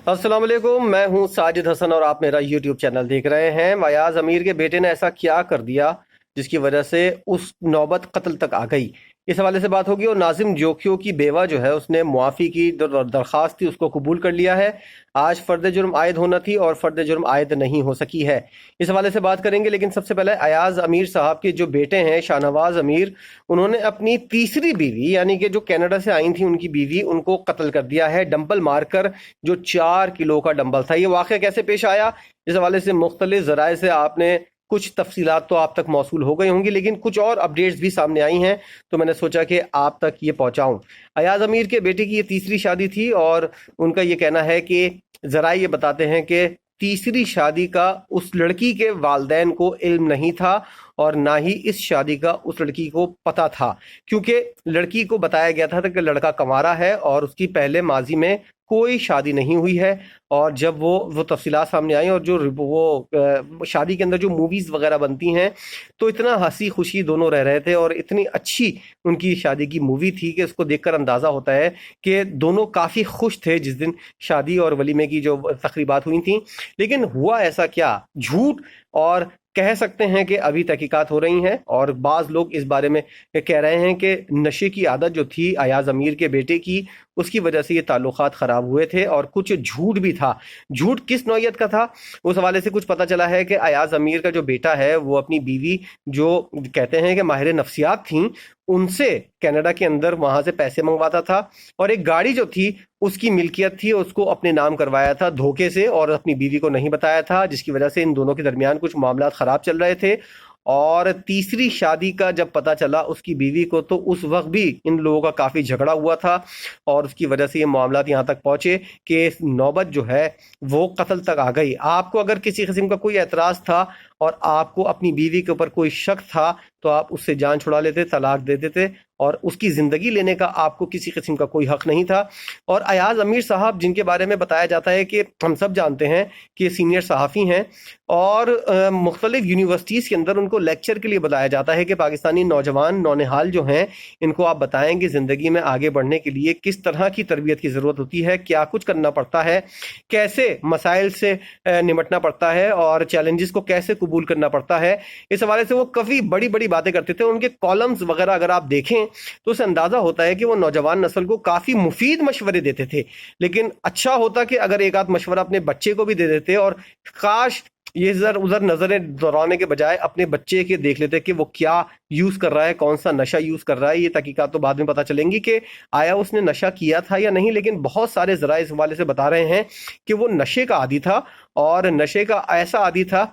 अस्सलाम वालेकुम, मैं हूं साजिद हसन और आप मेरा यूट्यूब चैनल देख रहे हैं। अयाज अमीर के बेटे ने ऐसा क्या कर दिया जिसकी वजह से उस नौबत कत्ल तक आ गई, इस हवाले से बात होगी। और नाजिम जोखियों की बेवा जो है उसने मुआफ़ी की दरख्वास्त थी, उसको कबूल कर लिया है। आज फ़र्द जुर्म आयद होना थी और फ़र्द जुर्म आयद नहीं हो सकी है। इस हवाले से बात करेंगे, लेकिन सबसे पहले अयाज अमीर साहब के जो बेटे हैं शाहनवाज अमीर, उन्होंने अपनी तीसरी बीवी यानी कि जो कनाडा से आई थी उनकी बीवी, उनको कत्ल कर दिया है डंबल मारकर, जो 4 किलो का डंबल था। ये वाक़या कैसे पेश आया, इस हवाले से मुख्तलिफ ज़राए से आपने कुछ तफसीलात तो आप तक मौसूल हो गई होंगी, लेकिन कुछ और अपडेट्स भी सामने आई हैं, तो मैंने सोचा कि आप तक ये पहुंचाऊं। अयाज अमीर के बेटे की ये तीसरी शादी थी और उनका ये कहना है कि ज़राए ये बताते हैं कि तीसरी शादी का उस लड़की के वालदैन को इल्म नहीं था और ना ही इस शादी का उस लड़की को पता था, क्योंकि लड़की को बताया गया था कि लड़का कंवारा है और उसकी पहले माजी में कोई शादी नहीं हुई है। और जब वो तफसीलात सामने आई और जो शादी के अंदर जो मूवीज़ वगैरह बनती हैं, तो इतना हंसी खुशी दोनों रह रहे थे और इतनी अच्छी उनकी शादी की मूवी थी कि उसको देखकर अंदाज़ा होता है कि दोनों काफ़ी खुश थे जिस दिन शादी और वलीमे की जो तकरीबात हुई थी। लेकिन हुआ ऐसा क्या, झूठ और कह सकते हैं कि अभी तहकीकात हो रही हैं और बाज़ लोग इस बारे में कह रहे हैं कि नशे की आदत जो थी अयाज अमीर के बेटे की, उसकी वजह से ये ताल्लुकात ख़राब हुए थे और कुछ झूठ भी था। झूठ किस नौयत का था, उस हवाले से कुछ पता चला है कि अयाज अमीर का जो बेटा है वो अपनी बीवी, जो कहते हैं कि माहिर नफ्सियात थी, उनसे कनाडा के अंदर वहाँ से पैसे मंगवाता था और एक गाड़ी जो थी उसकी मिल्कियत थी, उसको अपने नाम करवाया था धोखे से और अपनी बीवी को नहीं बताया था, जिसकी वजह से इन दोनों के दरमियान कुछ मामला ख़राब चल रहे थे। और तीसरी शादी का जब पता चला उसकी बीवी को, तो उस वक्त भी इन लोगों का काफ़ी झगड़ा हुआ था और उसकी वजह से ये मामलात यहाँ तक पहुँचे कि नौबत जो है वो कत्ल तक आ गई। आपको अगर किसी किस्म का कोई एतराज़ था और आपको अपनी बीवी के ऊपर कोई शक था, तो आप उससे जान छुड़ा लेते, तलाक दे देते और उसकी ज़िंदगी लेने का आपको किसी किस्म का कोई हक़ नहीं था। और अयाज अमीर साहब, जिनके बारे में बताया जाता है कि हम सब जानते हैं कि सीनियर सहाफ़ी हैं और मुख्तलिफ़ यूनिवर्सिटीज़ के अंदर उनको लेक्चर के लिए बुलाया जाता है कि पाकिस्तानी नौजवान नौनिहाल जो हैं, इनको आप बताएं कि ज़िंदगी में आगे बढ़ने के लिए किस तरह की तरबियत की ज़रूरत होती है, क्या कुछ करना पड़ता है, कैसे मसाइल से निमटना पड़ता है और चैलेंजेस को कैसे कबूल करना पड़ता है। इस हवाले से वो काफ़ी बड़ी बड़ी बातें करते थे। उनके कॉलम्स वगैरह अगर आप देखें तो उससे अंदाज़ा होता है कि वो नौजवान नस्ल को काफ़ी मुफीद मशवरे देते थे। लेकिन अच्छा होता कि अगर एक आध मशवरा अपने बच्चे को भी दे देते और काश ये इधर उधर नजरें दौड़ाने के बजाय अपने बच्चे के देख लेते कि वो क्या यूज़ कर रहा है, कौन सा नशा यूज़ कर रहा है। ये तहकीकात तो बाद में पता चलेंगी कि आया उसने नशा किया था या नहीं, लेकिन बहुत सारे ज़राए इस हवाले से बता रहे हैं कि वो नशे का आदी था और नशे का ऐसा आदी था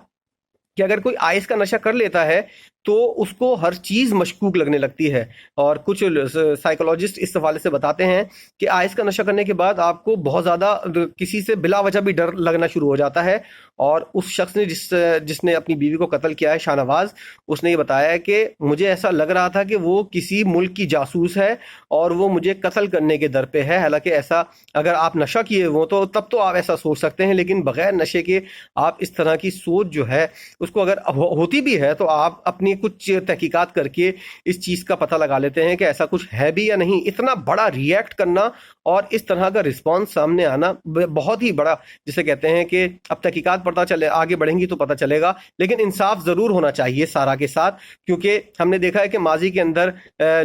कि अगर कोई आइस का नशा कर लेता है तो उसको हर चीज़ मशकूक लगने लगती है। और कुछ साइकोलॉजिस्ट इस हवाले से बताते हैं कि आइस का नशा करने के बाद आपको बहुत ज़्यादा किसी से बिला वजह भी डर लगना शुरू हो जाता है। और उस शख्स ने जिसने अपनी बीवी को कत्ल किया है, शाहनवाज, उसने ये बताया है कि मुझे ऐसा लग रहा था कि वो किसी मुल्क की जासूस है और वो मुझे कत्ल करने के दर पे है। हालांकि ऐसा, अगर आप नशा किए हो तो तब तो आप ऐसा सोच सकते हैं, लेकिन बगैर नशे के आप इस तरह की सोच जो है उसको अगर होती भी है तो आप अपनी कुछ तहकीकात करके इस चीज़ का पता लगा लेते हैं कि ऐसा कुछ है भी या नहीं। इतना बड़ा रिएक्ट करना और इस तरह का रिस्पांस सामने आना बहुत ही बड़ा, जिसे कहते हैं कि अब तहकीकात पता चले, आगे बढ़ेंगी तो पता चलेगा, लेकिन इंसाफ ज़रूर होना चाहिए सारा के साथ। क्योंकि हमने देखा है कि माजी के अंदर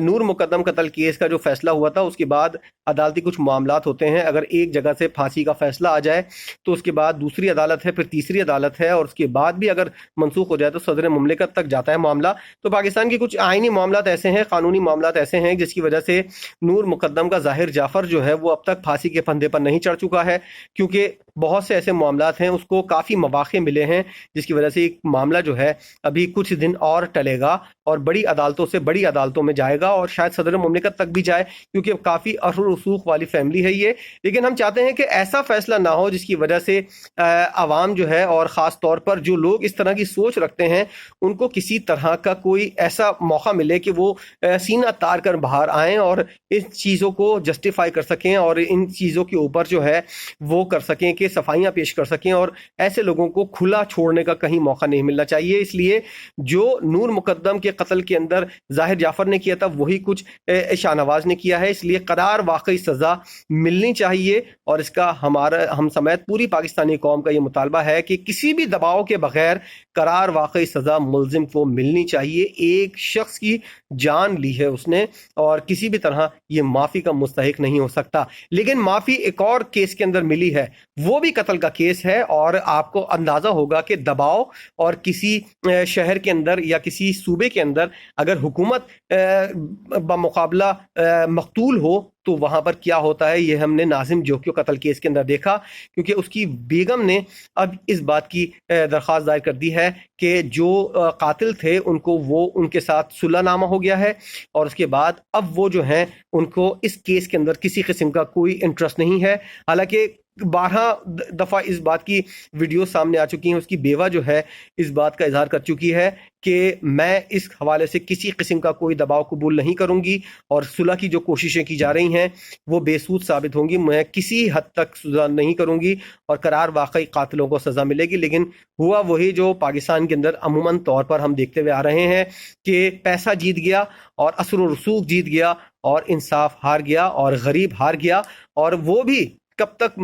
नूर मुकद्दम कत्ल केस का जो फैसला हुआ था, उसके बाद अदालती कुछ मामलात होते हैं, अगर एक जगह से फांसी का फैसला आ जाए तो उसके बाद दूसरी अदालत है, फिर तीसरी अदालत है और उसके बाद भी अगर मनसूख हो जाए तो सदर मुमलिकत तक जाता है मामला। तो पाकिस्तान के कुछ आइनी मामलात ऐसे हैं, कानूनी मामलात ऐसे हैं जिसकी वजह से नूर मुकद्दम का ज़ाहिर जाफ़र जो है वो अब तक फांसी के फंदे पर नहीं चढ़ चुका है, क्योंकि बहुत से ऐसे मामलात हैं, उसको काफ़ी मौक़े मिले हैं, जिसकी वजह से एक मामला जो है अभी कुछ दिन और टलेगा और बड़ी अदालतों से बड़ी अदालतों में जाएगा और शायद सदर मुमलिकत तक भी जाए, क्योंकि काफ़ी अरर रसूख वाली फैमिली है ये। लेकिन हम चाहते हैं कि ऐसा फैसला ना हो जिसकी वजह से आवाम जो है और ख़ास तौर पर जो लोग इस तरह की सोच रखते हैं उनको किसी तरह का कोई ऐसा मौका मिले कि वो सीना तार कर बाहर आएँ और इन चीज़ों को जस्टिफाई कर सकें और इन चीज़ों के ऊपर जो है वो कर सकें कि के सफाइयां पेश कर सकें, और ऐसे लोगों को खुला छोड़ने का कहीं मौका नहीं मिलना चाहिए। इसलिए जो नूर मुकद्दम के कत्ल के अंदर जाहिर जाफर ने किया था वही कुछ शाहनवाज ने किया है, इसलिए करार वाकई सजा मिलनी चाहिए। और इसका हम समेत पूरी पाकिस्तानी कौम का ये मुतालबा है कि किसी भी दबाव के बगैर करार वाकई सजा मुलजिम को मिलनी चाहिए। एक शख्स की जान ली है उसने, और किसी भी तरह ये माफी का मुस्तहिक नहीं हो सकता। लेकिन माफी एक और केस के अंदर मिली है, वो भी कत्ल का केस है, और आपको अंदाजा होगा कि दबाव और किसी शहर के अंदर या किसी सूबे के अंदर अगर हुकूमत बमुकाबला मकतूल हो तो वहां पर क्या होता है, ये हमने नाजिम जोकियो कत्ल केस के अंदर देखा। क्योंकि उसकी बेगम ने अब इस बात की दरख्वास्त दायर कर दी है कि जो कातिल थे उनको वो उनके साथ सुलहनामा हो गया है, और उसके बाद अब वो जो हैं उनको इस केस के अंदर किसी किस्म का कोई इंटरेस्ट नहीं है। हालांकि 12 दफ़ा इस बात की वीडियो सामने आ चुकी हैं, उसकी बेवा जो है इस बात का इजहार कर चुकी है कि मैं इस हवाले से किसी किस्म का कोई दबाव कबूल नहीं करूंगी, और सुलह की जो कोशिशें की जा रही हैं वो बेसूद साबित होंगी। मैं किसी हद तक सुलह नहीं करूंगी और करार वाकई कातिलों को सज़ा मिलेगी। लेकिन हुआ वही जो पाकिस्तान के अंदर अमूमन तौर पर हम देखते हुए आ रहे हैं कि पैसा जीत गया और असर व रसूख जीत गया और इंसाफ हार गया और गरीब हार गया, और वो भी कब तक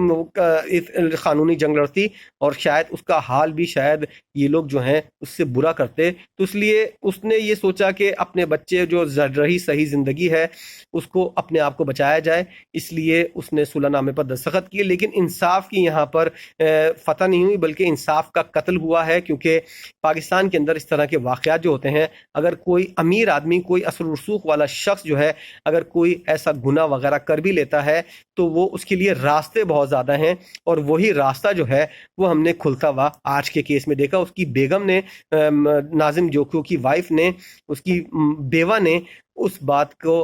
इस कानूनी जंग लड़ती, और शायद उसका हाल भी शायद ये लोग जो हैं उससे बुरा करते। तो इसलिए उसने ये सोचा कि अपने बच्चे जो रही सही ज़िंदगी है उसको अपने आप को बचाया जाए, इसलिए उसने सुलहनामे पर दस्तखत किए। लेकिन इंसाफ की यहाँ पर फतह नहीं हुई, बल्कि इंसाफ का कत्ल हुआ है। क्योंकि पाकिस्तान के अंदर इस तरह के वाक़यात जो होते हैं, अगर कोई अमीर आदमी, कोई असर रसूख वाला शख्स जो है अगर कोई ऐसा गुनाह वगैरह कर भी लेता है तो वो उसके लिए रास्ते बहुत ज़्यादा हैं, और वही रास्ता जो है वो हमने खुलता हुआ आज के केस में देखा। उसकी बेगम ने, नाजिम जोकियो की वाइफ ने, उसकी बेवा ने उस बात को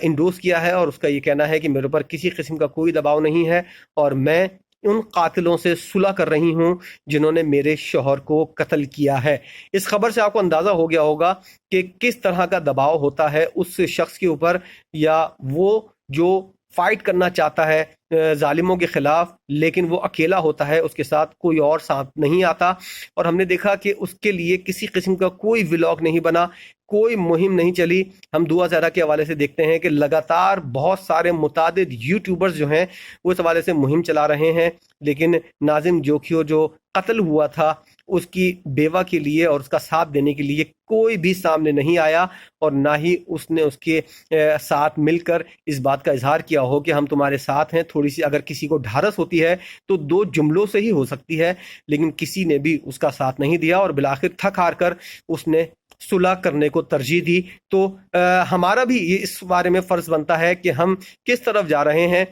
इंडोर्स किया है, और उसका ये कहना है कि मेरे ऊपर किसी किस्म का कोई दबाव नहीं है और मैं उन कातिलों से सुलह कर रही हूं जिन्होंने मेरे शौहर को कत्ल किया है। इस खबर से आपको अंदाजा हो गया होगा कि किस तरह का दबाव होता है उस शख्स के ऊपर, या वो जो फाइट करना चाहता है जालिमों के खिलाफ, लेकिन वो अकेला होता है, उसके साथ कोई और साथ नहीं आता। और हमने देखा कि उसके लिए किसी किस्म का कोई व्लॉग नहीं बना, कोई मुहिम नहीं चली। हम दुआ ज़रा के हवाले से देखते हैं कि लगातार बहुत सारे मुतादिद यूट्यूबर्स जो हैं वो इस हवाले से मुहिम चला रहे हैं, लेकिन नाजिम जोकियो जो कत्ल हुआ था उसकी बेवा के लिए और उसका साथ देने के लिए कोई भी सामने नहीं आया, और ना ही उसने उसके साथ मिलकर इस बात का इजहार किया हो कि हम तुम्हारे साथ हैं। थोड़ी सी अगर किसी को ढारस होती है तो 2 जुमलों से ही हो सकती है, लेकिन किसी ने भी उसका साथ नहीं दिया, और बिलाखिर थक हार कर उसने सुलह करने को तरजीह दी। तो हमारा भी ये इस बारे में फ़र्ज बनता है कि हम किस तरफ जा रहे हैं।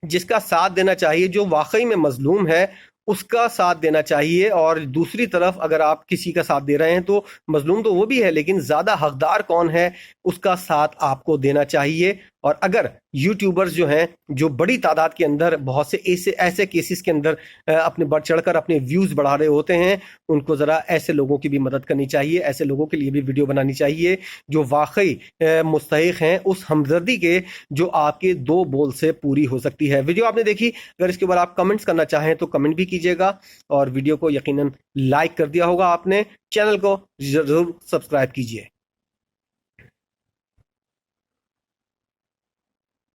जिसका साथ देना चाहिए, जो वाकई में मजलूम है उसका साथ देना चाहिए, और दूसरी तरफ अगर आप किसी का साथ दे रहे हैं तो मजलूम तो वो भी है, लेकिन ज़्यादा हकदार कौन है उसका साथ आपको देना चाहिए। और अगर यूट्यूबर्स जो हैं, जो बड़ी तादाद के अंदर बहुत से ऐसे केसेस के अंदर अपने बढ़ चढ़कर अपने व्यूज़ बढ़ा रहे होते हैं, उनको ज़रा ऐसे लोगों की भी मदद करनी चाहिए, ऐसे लोगों के लिए भी वीडियो बनानी चाहिए जो वाकई मुस्तहिक हैं उस हमदर्दी के जो आपके 2 बोल से पूरी हो सकती है। वीडियो आपने देखी, अगर इसके ऊपर आप कमेंट्स करना चाहें तो कमेंट भी कीजिएगा, और वीडियो को यकीनन लाइक कर दिया होगा आपने। चैनल को ज़रूर सब्सक्राइब कीजिए।